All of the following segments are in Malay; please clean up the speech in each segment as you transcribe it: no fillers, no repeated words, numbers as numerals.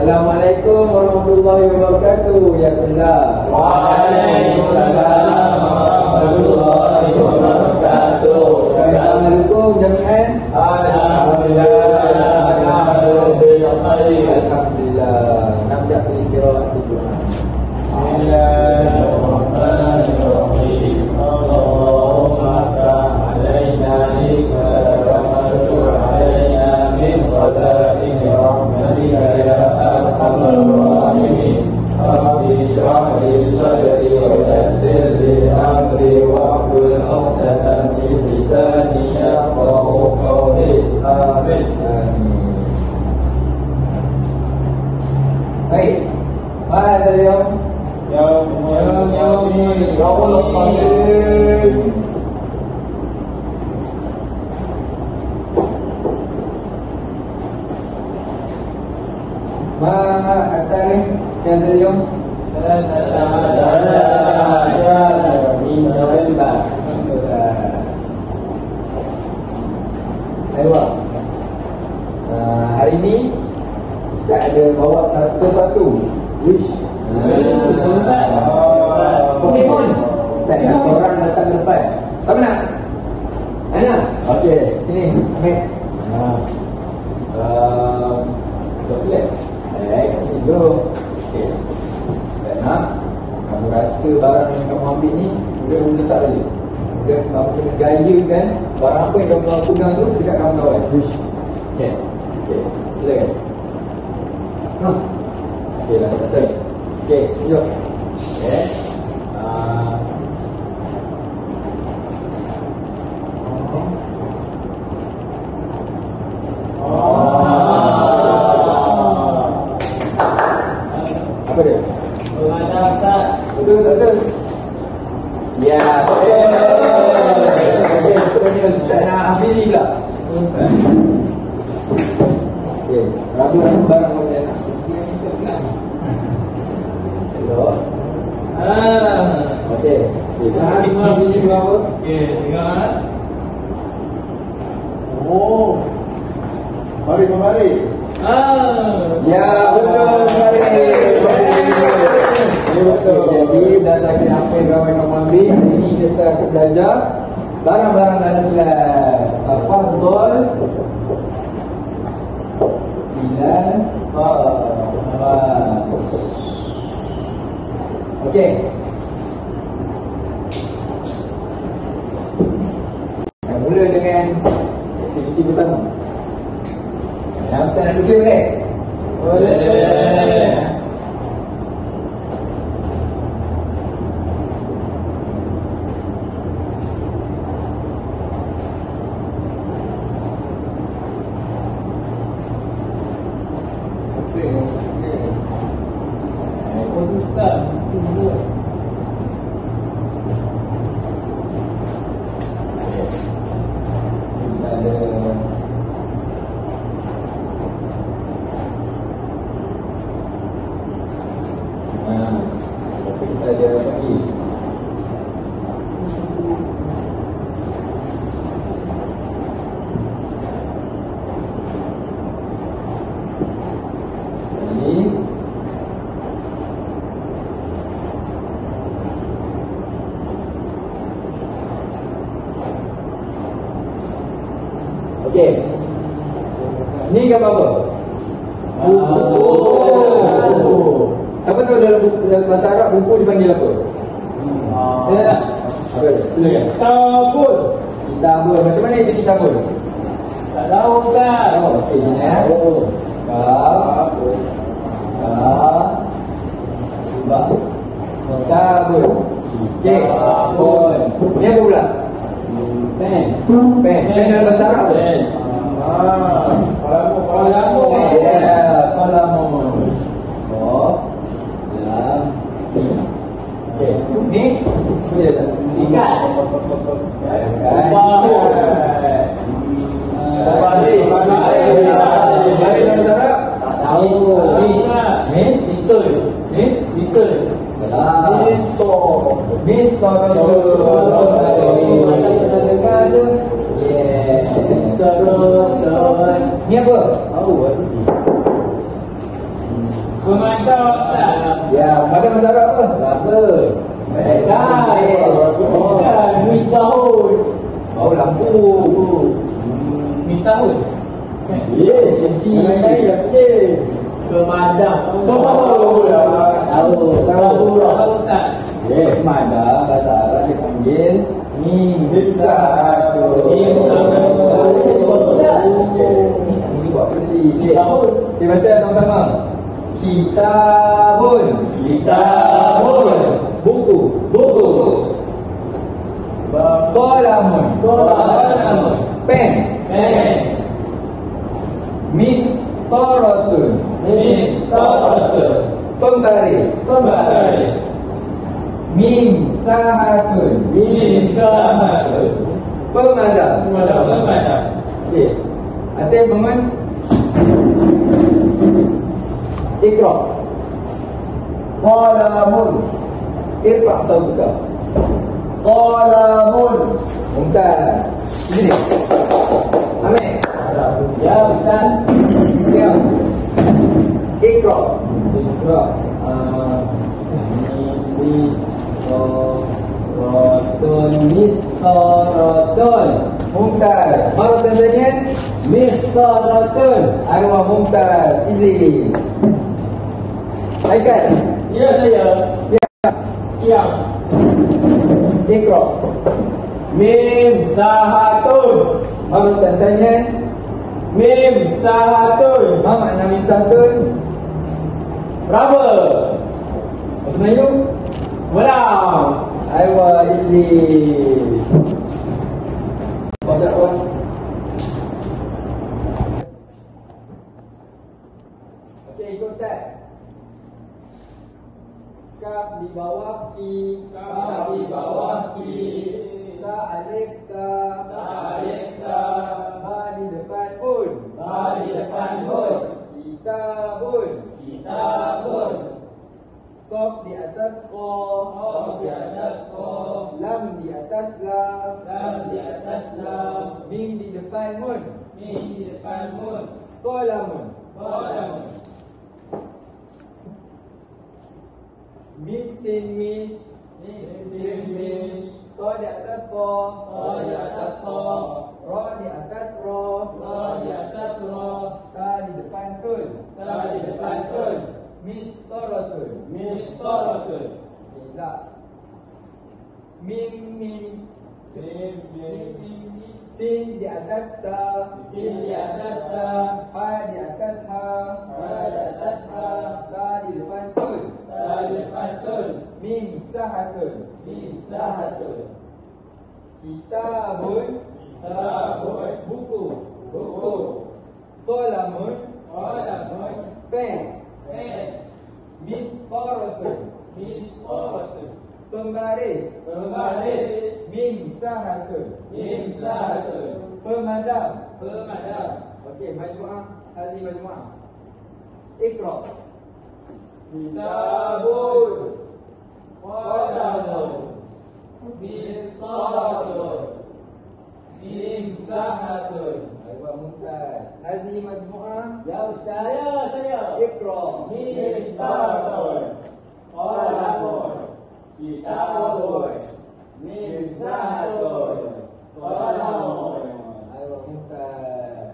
Assalamualaikum warahmatullahi wabarakatuh. Ya Allah. Waalaikumsalam warahmatullahi wabarakatuh. Assalamualaikum jami'an. Alhamdulillah. Alhamdulillah. Nabda qira'at Jumat. Bismillahirrahmanirrahim. Allahumma ftah alaina nikmatan wa mansur alaina min khaza'in rahmatika ya arhamar rahimin. Rabbi shrah li sadri wa yassir li amri wahlul 'uqdatam min lisani yafqahu qawli. Amin. Baik. Mada اليوم يوم الخميس. ما التاريخ كذا اليوم؟ 13 من November. Aywa. Hari ni Ustaz ada bawa sesuatu. Wish. Pokemon. Ustaz nak seorang datang depan. Siapa nak? Ana. Okey, sini. Ambil. Coklat. Sini dulu. Okey. Ustaz nak. Kamu rasa barang yang kamu ambil ni mudah-mudah tak boleh. Mudah kamu kena gayakan barang apa yang kamu pegang tu dekat kawan-kawan. Wish. Okey. Okey. Silakan. Okey lah, tak pasal. Okey, jom. Okey. Apa dia? Betul, betul. Ya, betul. Okey, betulnya Ustaz nak Hafizi pula. Okey, rabu-rabu barang apa dia nak? Hello. Okey. Kita semua Hafizi berapa? Okey, ingat. Mari. Ya, betul sekali. Betul. Jadi berdasarkan apa yang kawan kamu ambil, hari ini kita akan belajar barang-barang dalam kelas. Tafadhol. Ilan. Okey. Kita mula dengan aktiviti pertama. Yang Ustaz nak fikir boleh? Boleh. Okey. Ni gambar apa? Siapa tahu dalam bahasa Arab buku dipanggil apa? Apa dia? Silakan. Kitabun. Kitabun. Macam mana itu kitabun? Tak tahu Ustaz. Okey, sini ya. Kitabun. Okey. Ni apa pula? Pen. Pen dalam bahasa Arab apa? Kalamu. Ya, kalamu. Okey. Ni boleh tak? Sikat. Baris dalam bahasa Arab? Tak tahu. Miss. Ni apa? Tahu. jawab Ustaz. Ya, pada masalah apa? Rubber. Bukan, Mistahun. Oh, lampu. Mistahun. Yes, kecil. Yes. Pemadam. Tahu. Tahu Ustaz. Yes. Mana bahasa Arab dipanggil mim. Satu. Mesti buat beli. Okey, baca sama-sama. Kitabun. Kitabun. Buku. Qalamun. Pen. Mistaratun. Pembaris. Mimsahatun. Pemadam. Okey. Atif bangun. Iqra. Qalamun. Irfa sautuka. Qalamun. Mumtaz. Sini. Amin. Ya Ustaz. Ya. Iqra. Mistaratun. Mumtaz. Marah tanya. Mistaratun. Arwah Mumtaz. Izlis. Baikkan. Ya saya. Ya. Iqra. Mim sahatun. Marah tanya. Mim sahatun. Apa makna mim sahatun? Rubber. Bahasa Melayu? Walau. Arwah Izlis. Bahasa Arwah. Okey, ikut Ustaz. Kaf di bawah ki. Kaf di bawah ki. Ta alif ta. Ta alif ta. Ba di depan un. Ba di depan un. Kitabun. Kitabun. Qaf di atas qa. Qaf di atas qa. Lam di atas lam. Lam di atas lam. Mim di depan mun. Mim di depan mun. Qalamun. Qalam. Mim sin mis. Mim sin mis. Ta di atas qa. Ta di atas qa. Ra di atas ra. Ra di atas ra. Ta di depan tun. Ta di depan tun. Mistaratun. Mistaratun. Tidak. Mim. Sin di atas sa. Sin di atas sa. Ha di atas ha. Ha di atas ha. Ta di depan tun. Ta di depan tun. Mim sahatun. Mim sahatun. Kitabun. Kitabun. Buku. Buku. Qalamun. Qalamun. Pen. Mistaratun. Mistaratun. Pembaris. Pembaris. Mim sahatun. Mim sahatun. Pemadam. Pemadam. Okey, majmu'ah. Hazi majmu'ah. Iqra. Kitabun. Qalamun. Mistaratun. Mim sahatun. Aywa Mumtaz. Hazi majmu'ah. Ya Ustaz, ya saya. Iqra. Mistaratun. Qalamun. Kitabun. Mim sahatun. Qalamun. Aywa Mumtaz.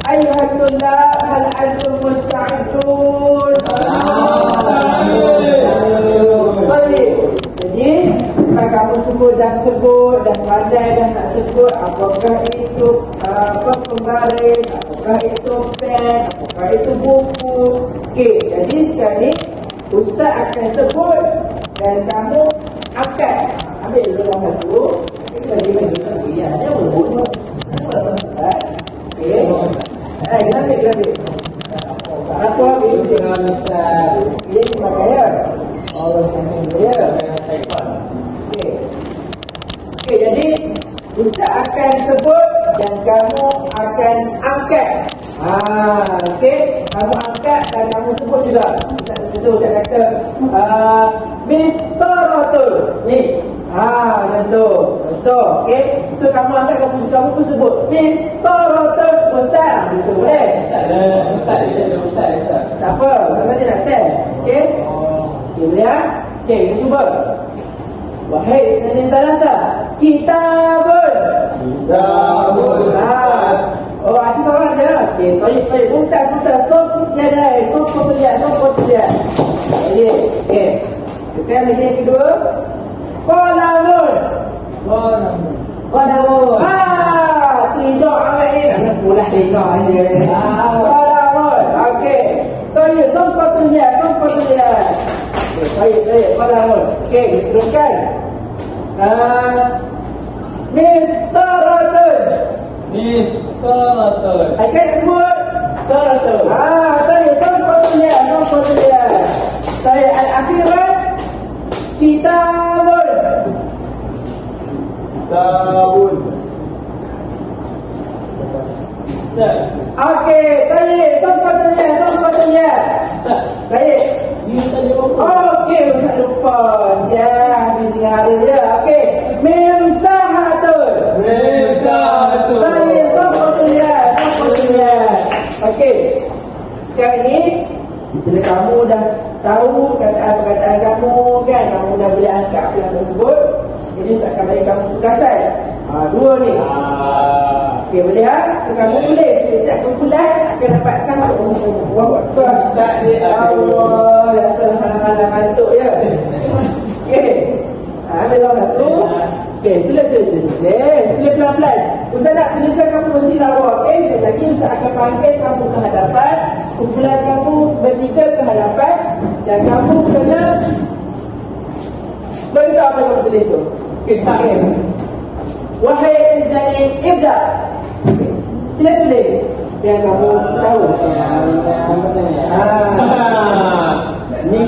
أيها الطلاب هل أنتم مستعدون؟ Baik. Jadi kamu semua dah sebut, dah pandai dah nak sebut apakah itu pembaris, apakah itu pen, apakah itu buku. Okey, jadi sekarang Ustaz akan sebut dan kamu akan ambil dulu nombor satu. Bagi ya, hanya boleh. Okey. Grafik. Aku ambil dengan Ustaz. Ini pakai ya. Allah sayang dia. Okey, jadi Ustaz akan sebut dan kamu akan angkat Okey, kamu angkat dan kamu sebut juga. Satu saya kata Mr. Rotul. Ni. Macam tu. Betul. Okey. Itu kamu angkat, kamu pun sebut Mr. Rotul Ustaz. Gitu boleh? Ustaz dia Ustaz. Tak apa, saya nak test. Okey. Okey, boleh ya? Okey, kita cuba. Wahai Isnani Salasa, kitabun. Oh, ada seorang je. Okey, baik. Muntas. Sof dia. Okey. Kita lagi yang kedua. Qalamun. Tidak awak ni nak pulah dengar je. Qalamun. Okey. Toyo sof dia. Okey, baik. Qalamun. Okey, kita teruskan. Mr. Rotul. Akan sebut Rotul. Saya sampai dia. Saya al-akhirat kitabun. Okey, saya sampai dia. Baik. Okey, tak lupa. Siap habis dengan hari dia. Okey, mim sahatul. Saya sampai dia. Okey. Sekarang ni bila kamu dah tahu perkataan kamu kan, kamu dah boleh angkat apa yang tersebut. Jadi saya akan bagi kamu tugasan. Dua ni. Okey, boleh So kamu boleh setiap kumpulan akan dapat satu. Wah, tak dia. Allah, rasa malam-malam ngantuk ya. Okey. Ambil satu. Okey, tulis. Tulis pelan-pelan. Ustaz nak tulisan kamu mesti lawa. Okey, sekejap lagi Ustaz akan panggil kamu ke hadapan. Kumpulan kamu bertiga ke hadapan. Dan kamu kena beritahu apa yang kamu tulis tu. Okey. Wahai Isnani Ibda. Sila tulis yang kamu tahu. Ni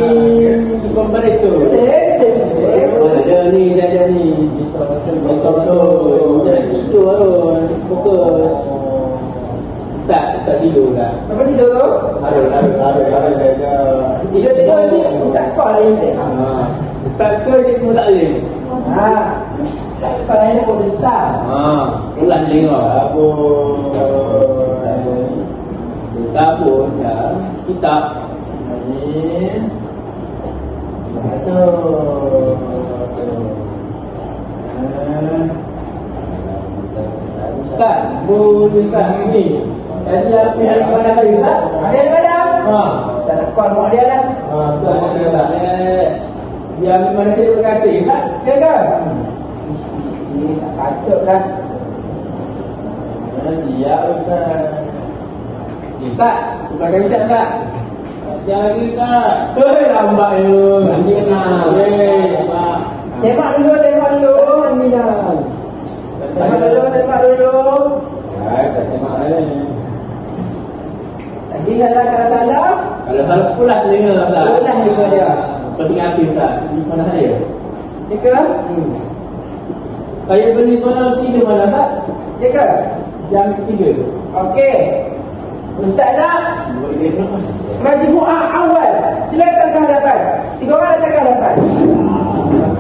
kompreso. Ada ni. Betul. Jangan tidur harus fokus. Tak tidur kan? Apa tidur tu? Harus. Tidur ni Ustaz kau lah yang boleh. Ustaz kau je pun tak boleh. Kalau ini kau besar. Ulang tengok. Kitabun ya. Kitab. Ustaz, Ustaz ni. Jadi apa yang kau nak bagi Ustaz? Ada padam? Ustaz nak call mak dia lah. Tuan mak dia tak. Dia ambil mana terima kasih Ustaz. Ya ke? Ini tak patut lah. Siap Ustaz. Ustaz, pakai Ustaz tak? Siap lagi Ustaz. Lambat je. Nanti kenal. Semak dulu. Semak dulu. Tak semak ni. Tadi kalau salah. Kalau salah pulas telinga Ustaz. Pulas telinga dia. Seperti api Ustaz. Di mana saya? Ya ke? Saya beli soalan 3 mana Ustaz? Ya ke? Yang ketiga. Okey. Ustaz nak majmu'ah awal. Silakan ke hadapan. 3 orang datang ke hadapan.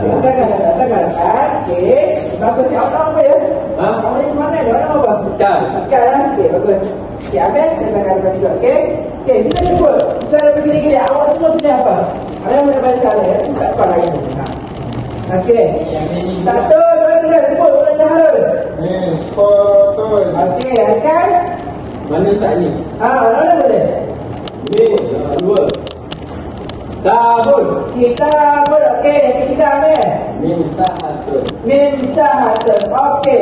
Datang ke hadapan. Okey. Bagus siap apa ya? Kamu ni mana dia? Mana apa? Tekan lah. Okey, bagus. Okey, habis kita datang ke hadapan juga. Okey. Okey, sila sebut. Saya begini-gini. Awak semua tulis apa? Ada yang mana baca saya? Tak apa lagi. Okey. 1, 2, 3. Sebut. Boleh dah harus. Betul. Okey, akan. Mana Ustaz ni? Mana boleh? Ni, 2. Tabun. Kita okey, yang ketiga ambil. Mim sahatun. Okey.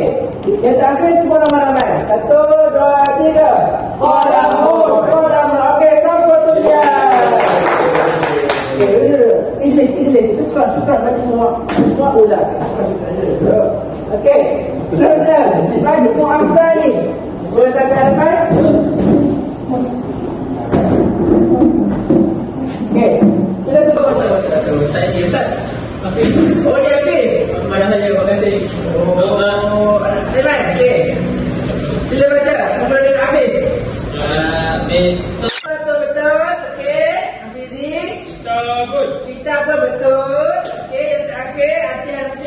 Yang terakhir semua ramai-ramai. 1, 2, 3. Qalamun. Okey, siapa tu dia? Okey, ini. Syukran. Bagi semua ulang. Okey. Seterusnya. Bagi semua Afzal ni. Boleh tak hadapan? Okey. Sila sebut. Ustaz. Oh, dia Hafiz. Mana saja, terima kasih. Terima. Okey. Sila baca. Kumpulan dengan Hafiz. Betul. Okey. Hafizi. Kita pun betul. Okey, yang terakhir hati-hati.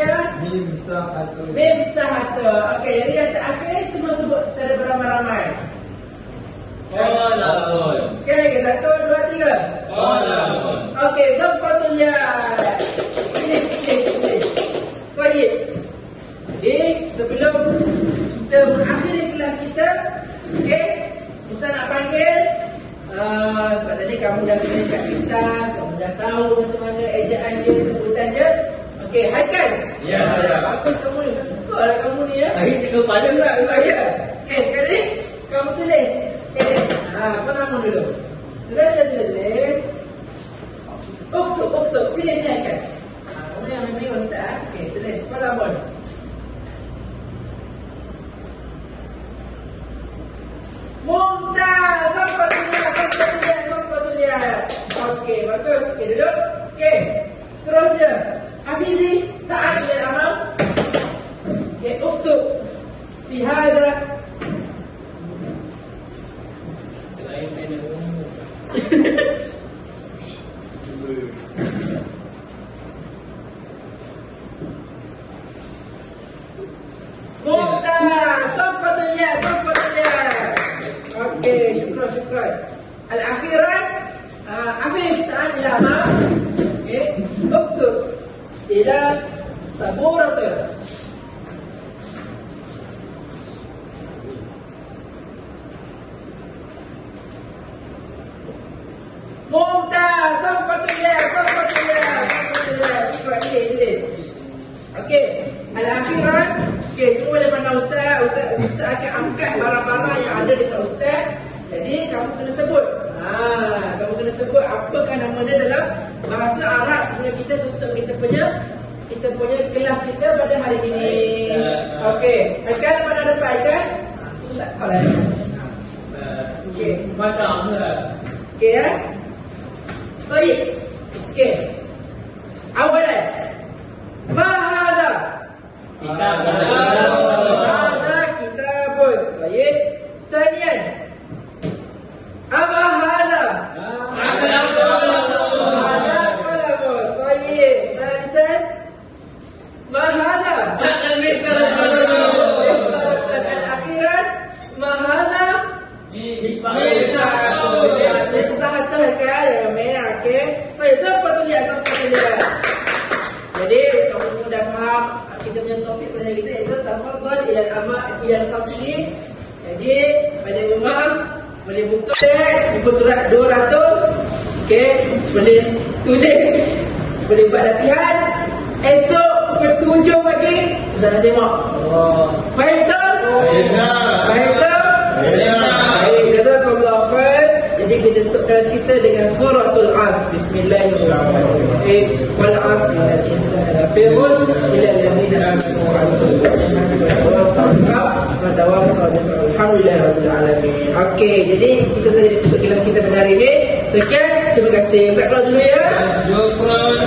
Mim sahata. Okey, jadi yang terakhir semua sebut secara beramai-ramai. Sekali lagi, 1, 2, 3. Okey, safatul ya. Ini. Baik. Jadi, sebelum kita mengakhiri kelas kita, okey, Ustaz nak panggil sebab tadi kamu dah kena kat kita, kamu dah tahu macam mana ejaan dia, sebutan dia. Okey, Haikal. Ya. Bagus kamu ni. Suka lah kamu ni ya. Hari tiga pada pula. Ya. Okey, sekarang ni kamu tulis. Apa nama dulu? Tulis. Uktub. Sini Haikal. Kamu yang memang Ustaz. Okey, tulis. Apa nama? Mumtaz, sampai tulia. Okey, bagus. Okey, duduk. Okey, seterusnya. Hafizi, ta'al ila al-amal. Okey, uktub. Fi hadha. Mumtaz, sampai tulia. Okey, syukran. Al-akhiran, Hafiz ta'al ila al-amal. Okey, uktub ila saburata. Mumtaz, sampatulia. Okey, al-akhiran. Okey, semua boleh pandang Ustaz akan angkat barang-barang yang ada dekat Ustaz. Jadi kamu kena sebut. Kamu kena sebut apakah nama dia dalam bahasa Arab sebelum kita tutup kita punya kelas kita pada hari ini. Okey, Haikal mana depan kan? Tak apa. Okey, Padang ke? okey ya. Baik. Okey. Awalan. Ma hadza? Hadza kitabun. Baik. Saniyan. Apa hadza? Hadza qalamun. Baik. Salisan. Ma hadza? Al-akhiran. Ma hadza? Misbahatu Haikal yang merah. Okey. Baik, siapa tulis? Jadi kamu semua dah faham kita punya topik pada kita iaitu tafadhal ila al-amal ila al-fasli. Jadi pada rumah boleh buka teks buku surat 200. Okey, boleh tulis, boleh buat latihan. Esok pukul 7 pagi kita nak tengok. Faham tak? Faham tak? Baik, jazakallahu khair. Jadi kita tutup kelas kita dengan suratul Asr. Bismillahirrahmanirrahim. Wal 'asr innal insana lafi khusr illa allazina amanu wa 'amilus solihati wa tawasaw bis sabr. Alhamdulillahirabbil alamin. Okey, jadi kita saja tutup kelas kita pada hari ini. Sekian, terima kasih. Ustaz keluar dulu ya. Syukran.